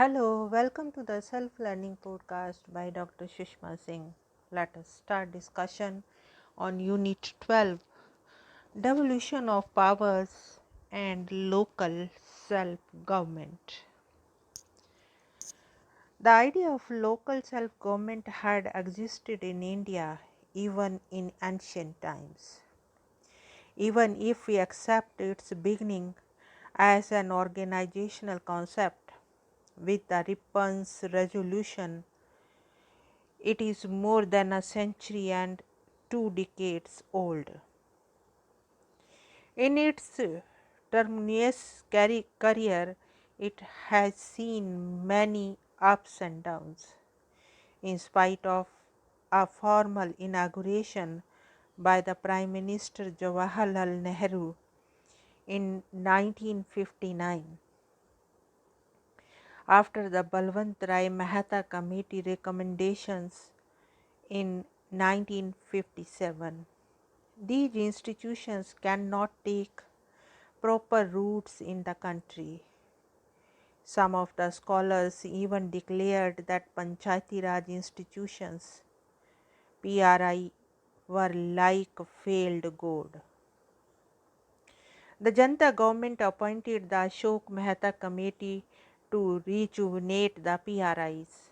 Hello, welcome to the self-learning podcast by Dr. Sushma Singh. Let us start discussion on Unit 12, Devolution of Powers and Local Self-Government. The idea of local self-government had existed in India even in ancient times. Even if we accept its beginning as an organizational concept with the Rippon's resolution, it is more than a century and 2 decades old. In its terminus career, it has seen many ups and downs. In spite of a formal inauguration by the Prime Minister Jawaharlal Nehru in 1959, after the Balwant Rai Mehta Committee recommendations in 1957, these institutions cannot take proper roots in the country. Some of the scholars even declared that Panchayati Raj institutions (PRI) were like a failed god. The Janata government appointed the Ashok Mehta Committee to rejuvenate the PRIs,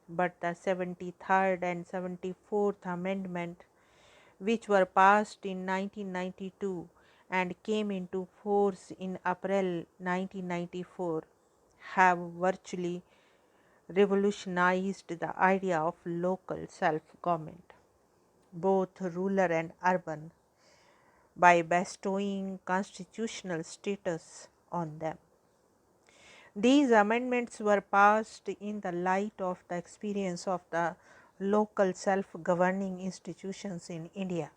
but the 73rd and 74th Amendment, which were passed in 1992 and came into force in April 1994, have virtually revolutionized the idea of local self-government, both rural and urban, by bestowing constitutional status on them. These amendments were passed in the light of the experience of the local self-governing institutions in India.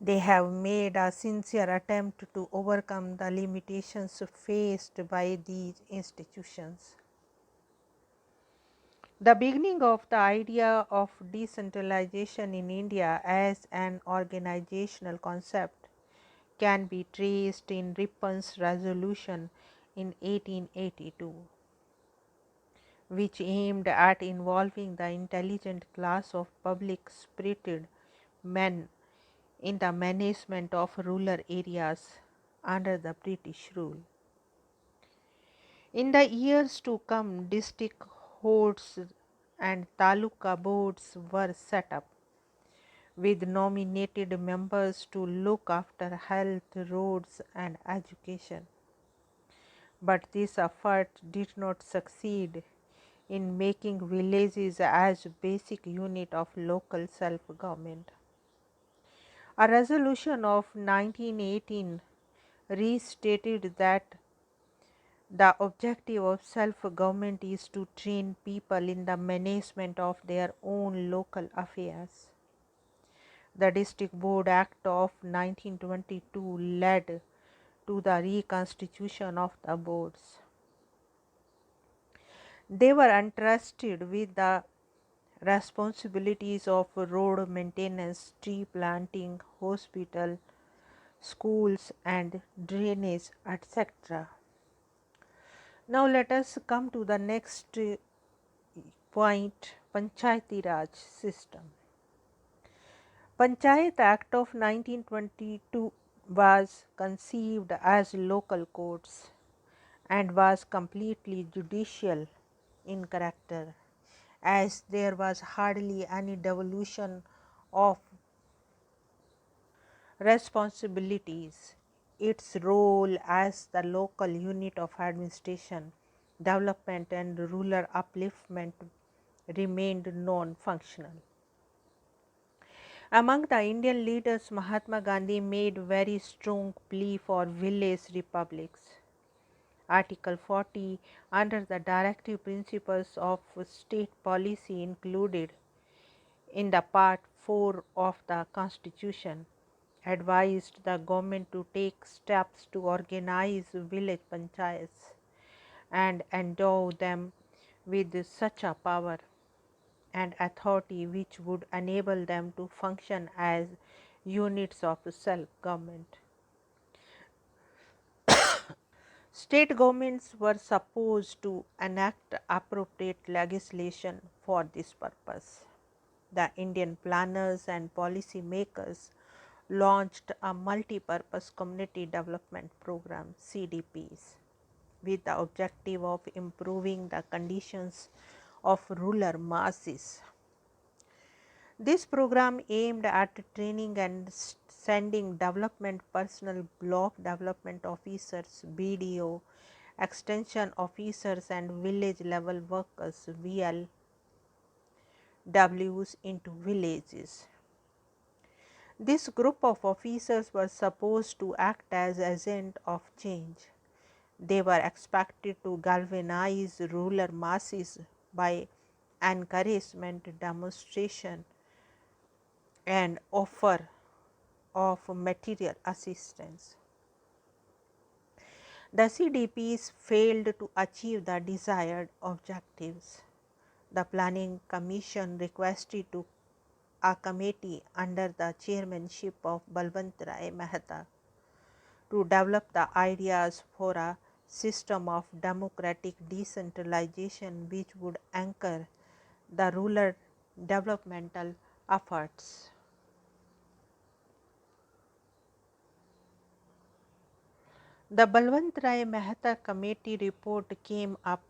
They have made a sincere attempt to overcome the limitations faced by these institutions. The beginning of the idea of decentralization in India as an organizational concept can be traced in Rippon's resolution in 1882, which aimed at involving the intelligent class of public-spirited men in the management of rural areas under the British rule. In the years to come, district boards and taluka boards were set up, with nominated members to look after health, roads, and education. But this effort did not succeed in making villages as basic unit of local self-government. A resolution of 1918 restated that the objective of self-government is to train people in the management of their own local affairs. The District Board Act of 1922 led to the reconstitution of the boards. They were entrusted with the responsibilities of road maintenance, tree planting, hospital, schools, and drainage, etc. Now let us come to the next point, Panchayati Raj system. Panchayat Act of 1922 was conceived as local courts and was completely judicial in character, as there was hardly any devolution of responsibilities. Its role as the local unit of administration, development, and rural upliftment remained non-functional. Among the Indian leaders, Mahatma Gandhi made very strong plea for village republics. Article 40, under the directive principles of state policy included in the Part 4 of the Constitution, advised the government to take steps to organize village panchayats and endow them with such a power and authority which would enable them to function as units of self-government. State governments were supposed to enact appropriate legislation for this purpose. The Indian planners and policy makers launched a multi-purpose community development program CDPs with the objective of improving the conditions of rural masses. This program aimed at training and sending development personnel, block development officers, BDO, extension officers and village level workers VLWs into villages. This group of officers were supposed to act as agents of change. They were expected to galvanize rural masses by encouragement, demonstration, and offer of material assistance. The CDPs failed to achieve the desired objectives. The Planning Commission requested to a committee under the chairmanship of Balwant Rai Mehta to develop the ideas for a system of democratic decentralization which would anchor the rural developmental efforts. The Balwant Rai Mehta committee report came up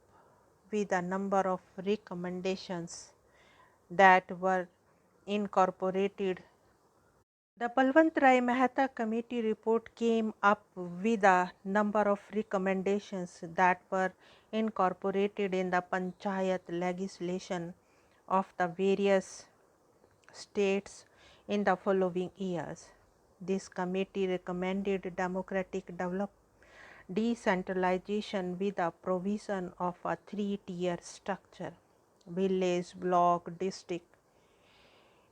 with a number of recommendations that were incorporated. The Balwant Rai Mehta committee report came up with a number of recommendations that were incorporated in the panchayat legislation of the various states in the following years. This committee recommended democratic decentralization with the provision of a three-tier structure: village, block, district.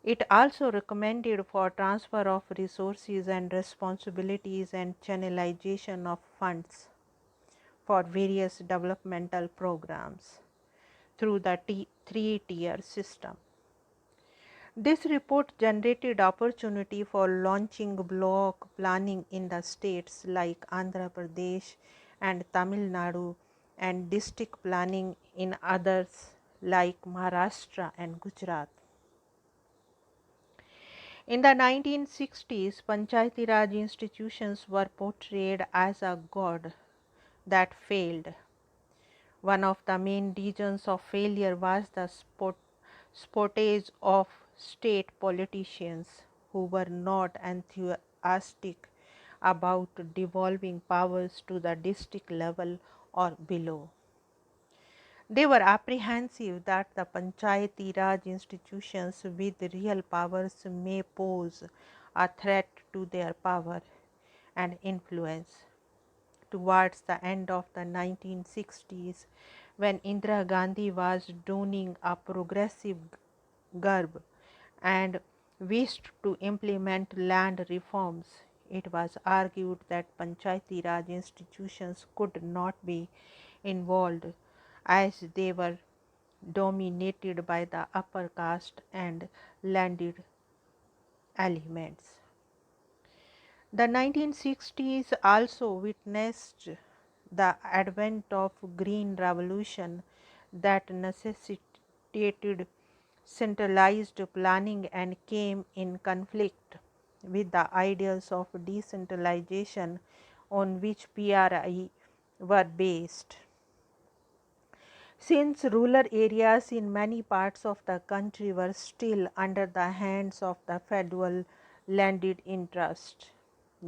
It also recommended for transfer of resources and responsibilities and channelization of funds for various developmental programs through the three-tier system. This report generated opportunity for launching block planning in the states like Andhra Pradesh and Tamil Nadu, and district planning in others like Maharashtra and Gujarat. In the 1960s, Panchayati Raj institutions were portrayed as a god that failed. One of the main reasons of failure was the sportage of state politicians who were not enthusiastic about devolving powers to the district level or below. They were apprehensive that the Panchayati Raj institutions with real powers may pose a threat to their power and influence. Towards the end of the 1960s, when Indira Gandhi was donning a progressive garb and wished to implement land reforms, it was argued that Panchayati Raj institutions could not be involved as they were dominated by the upper caste and landed elements. The 1960s also witnessed the advent of Green Revolution that necessitated centralized planning and came in conflict with the ideals of decentralization on which PRI were based. Since rural areas in many parts of the country were still under the hands of the federal landed interest,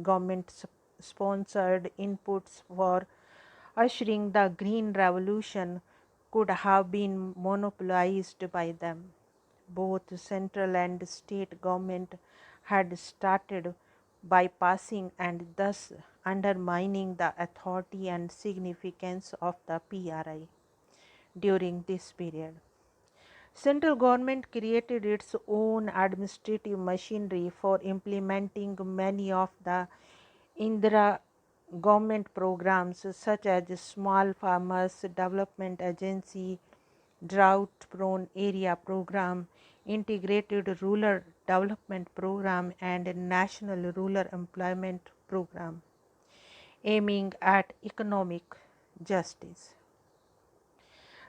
government sponsored inputs for ushering the Green Revolution could have been monopolized by them. Both central and state government had started bypassing and thus undermining the authority and significance of the PRI during this period. Central government created its own administrative machinery for implementing many of the Indira government programs such as Small Farmers Development Agency, Drought Prone Area Program, Integrated Rural Development Program and National Rural Employment Program, aiming at economic justice.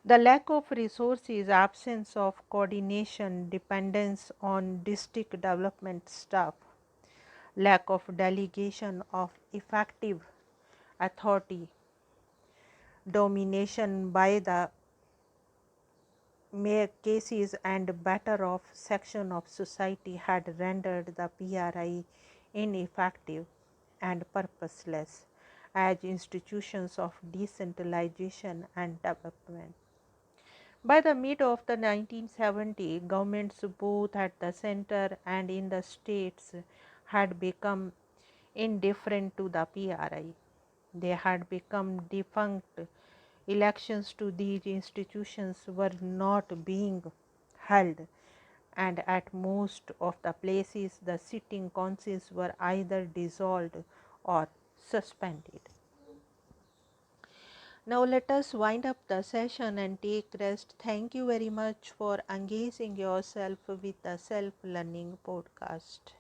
The lack of resources, absence of coordination, dependence on district development staff, lack of delegation of effective authority, domination by the mere cases and better off section of society had rendered the PRI ineffective and purposeless as institutions of decentralization and development. By the mid of the 1970s, governments both at the center and in the states had become indifferent to the PRI. They had become defunct. Elections to these institutions were not being held, and at most of the places the sitting councils were either dissolved or suspended. Now let us wind up the session and take rest. Thank you very much for engaging yourself with the Self Learning Podcast.